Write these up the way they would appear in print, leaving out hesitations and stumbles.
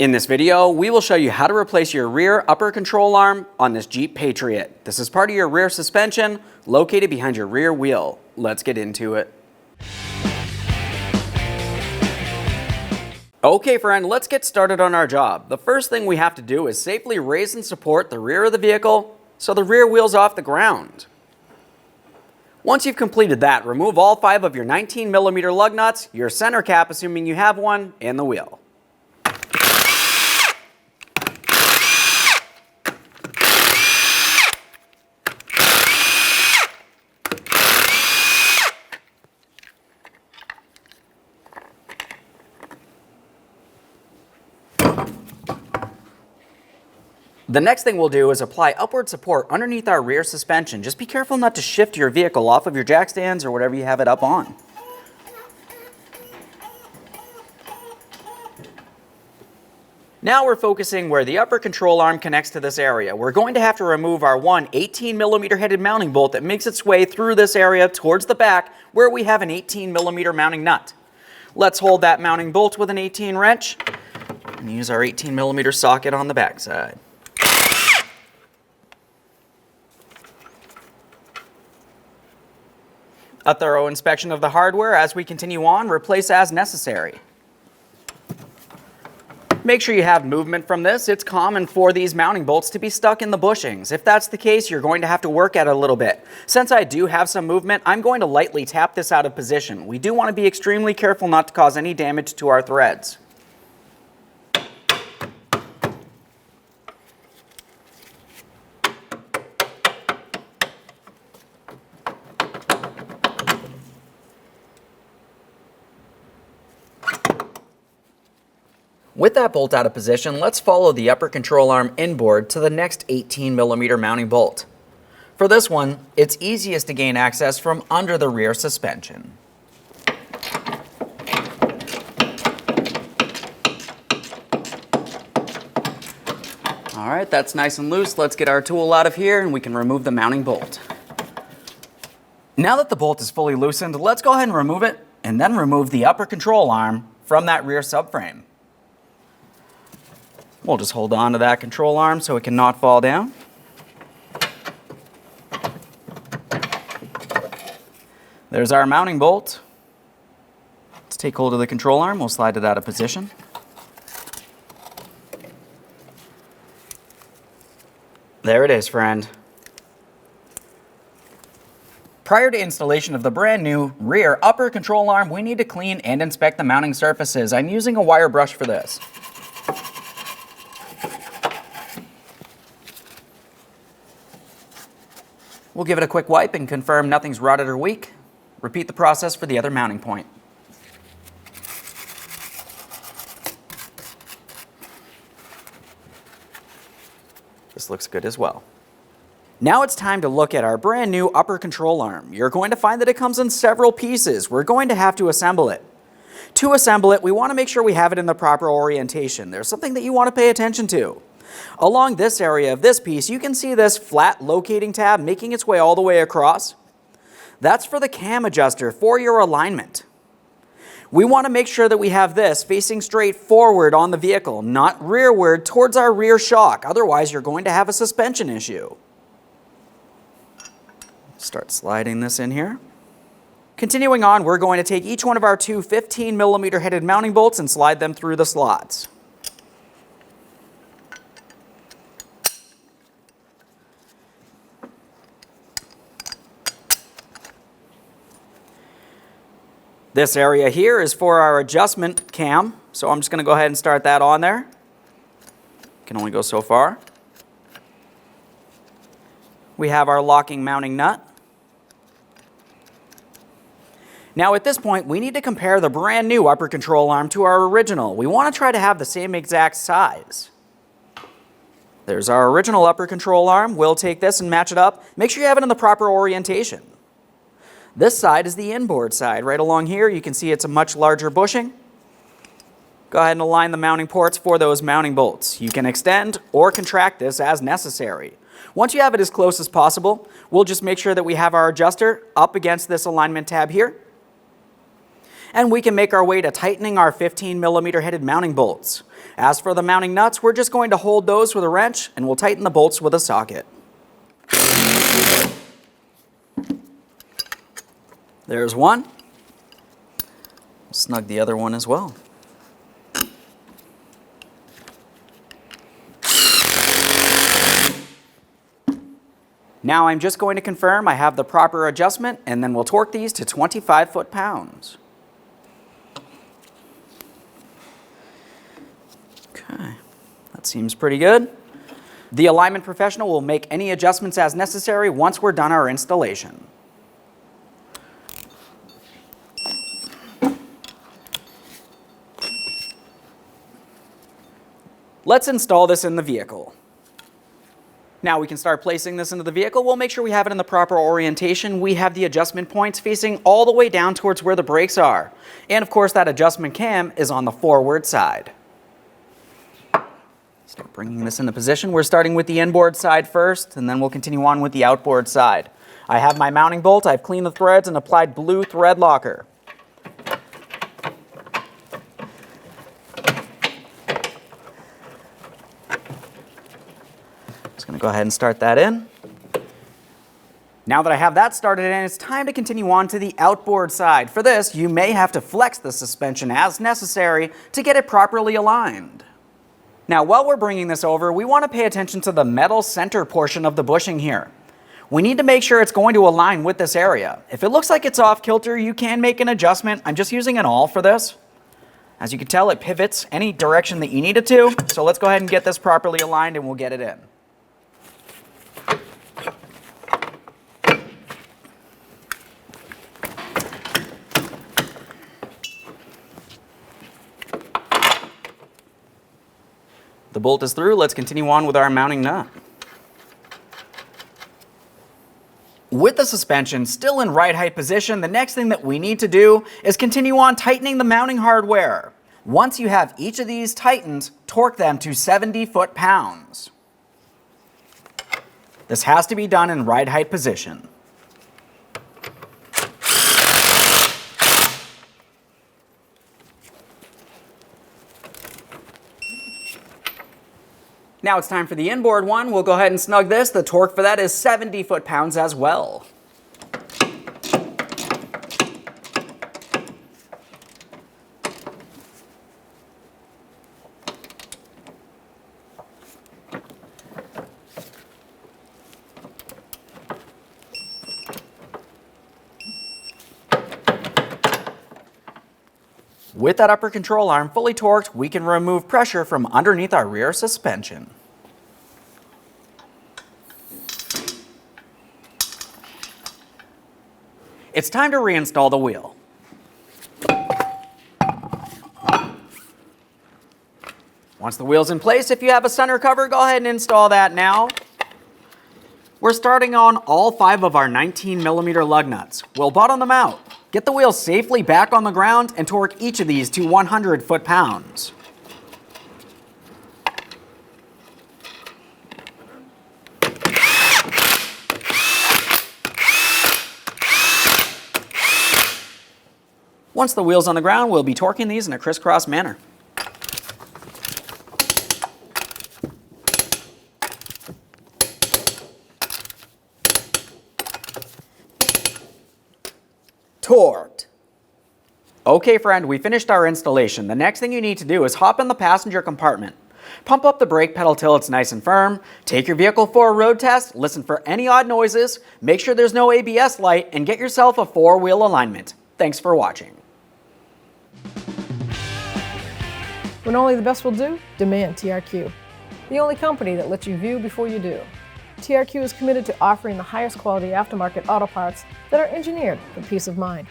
In this video, we will show you how to replace your rear upper control arm on this Jeep Patriot. This is part of your rear suspension located behind your rear wheel. Let's get into it. Okay friend, let's get started on our job. The first thing we have to do is safely raise and support the rear of the vehicle so the rear wheel's off the ground. Once you've completed that, remove all 5 of your 19mm lug nuts, your center cap assuming you have one, and the wheel. The next thing we'll do is apply upward support underneath our rear suspension. Just be careful not to shift your vehicle off of your jack stands or whatever you have it up on. Now we're focusing where the upper control arm connects to this area. We're going to have to remove our one 18mm headed mounting bolt that makes its way through this area towards the back where we have an 18mm mounting nut. Let's hold that mounting bolt with an 18 wrench and use our 18mm socket on the back side. A thorough inspection of the hardware as we continue on, replace as necessary. Make sure you have movement from this. It's common for these mounting bolts to be stuck in the bushings. If that's the case, you're going to have to work at it a little bit. Since I do have some movement, I'm going to lightly tap this out of position. We do want to be extremely careful not to cause any damage to our threads. With that bolt out of position, let's follow the upper control arm inboard to the next 18mm mounting bolt. For this one, it's easiest to gain access from under the rear suspension. All right, that's nice and loose. Let's get our tool out of here and we can remove the mounting bolt. Now that the bolt is fully loosened, let's go ahead and remove it and then remove the upper control arm from that rear subframe. We'll just hold on to that control arm so it cannot fall down. There's our mounting bolt. Let's take hold of the control arm. We'll slide it out of position. There it is, friend. Prior to installation of the brand new rear upper control arm, we need to clean and inspect the mounting surfaces. I'm using a wire brush for this. We'll give it a quick wipe and confirm nothing's rotted or weak. Repeat the process for the other mounting point. This looks good as well. Now it's time to look at our brand new upper control arm. You're going to find that it comes in several pieces. We're going to have to assemble it. To assemble it, we want to make sure we have it in the proper orientation. There's something that you want to pay attention to. Along this area of this piece, you can see this flat locating tab making its way all the way across. That's for the cam adjuster for your alignment. We want to make sure that we have this facing straight forward on the vehicle, not rearward towards our rear shock. Otherwise, you're going to have a suspension issue. Start sliding this in here. Continuing on, we're going to take each one of our two 15mm headed mounting bolts and slide them through the slots. This area here is for our adjustment cam, so I'm just going to go ahead and start that on there. Can only go so far. We have our locking mounting nut. Now at this point, we need to compare the brand new upper control arm to our original. We want to try to have the same exact size. There's our original upper control arm. We'll take this and match it up. Make sure you have it in the proper orientation. This side is the inboard side. Right along here, you can see it's a much larger bushing. Go ahead and align the mounting ports for those mounting bolts. You can extend or contract this as necessary. Once you have it as close as possible, we'll just make sure that we have our adjuster up against this alignment tab here. and we can make our way to tightening our 15mm headed mounting bolts. As for the mounting nuts, we're just going to hold those with a wrench and we'll tighten the bolts with a socket. There's one. We'll snug the other one as well. Now I'm just going to confirm I have the proper adjustment, and then we'll torque these to 25 foot-pounds. Okay, that seems pretty good. The alignment professional will make any adjustments as necessary once we're done our installation. Let's install this in the vehicle. Now we can start placing this into the vehicle. We'll make sure we have it in the proper orientation. We have the adjustment points facing all the way down towards where the brakes are. And of course that adjustment cam is on the forward side. Start bringing this into position. We're starting with the inboard side first, and then we'll continue on with the outboard side. I have my mounting bolt. I've cleaned the threads and applied blue thread locker. Going to go ahead and start that in. Now that I have that started in, it's time to continue on to the outboard side. For this, you may have to flex the suspension as necessary to get it properly aligned. Now, while we're bringing this over, we want to pay attention to the metal center portion of the bushing here. We need to make sure it's going to align with this area. If it looks like it's off kilter, you can make an adjustment. I'm just using an awl for this. As you can tell, it pivots any direction that you need it to. So let's go ahead and get this properly aligned and we'll get it in. The bolt is through. Let's continue on with our mounting nut. With the suspension still in right height position, the next thing that we need to do is continue on tightening the mounting hardware. Once you have each of these tightened, torque them to 70 foot-pounds. This has to be done in right height position. Now it's time for the inboard one. We'll go ahead and snug this. The torque for that is 70 foot-pounds as well. With that upper control arm fully torqued, we can remove pressure from underneath our rear suspension. It's time to reinstall the wheel. Once the wheel's in place, if you have a center cover, go ahead and install that now. We're starting on all 5 of our 19mm lug nuts. We'll bottom them out. Get the wheel safely back on the ground and torque each of these to 100 foot-pounds. Once the wheel's on the ground, we'll be torquing these in a crisscross manner. Torqued. Okay, friend, we finished our installation. The next thing you need to do is hop in the passenger compartment. Pump up the brake pedal till it's nice and firm. Take your vehicle for a road test, listen for any odd noises, make sure there's no ABS light, and get yourself a 4-wheel alignment. Thanks for watching. When only the best will do, demand TRQ. The only company that lets you view before you do. TRQ is committed to offering the highest quality aftermarket auto parts that are engineered for peace of mind.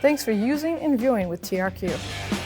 Thanks for using and viewing with TRQ.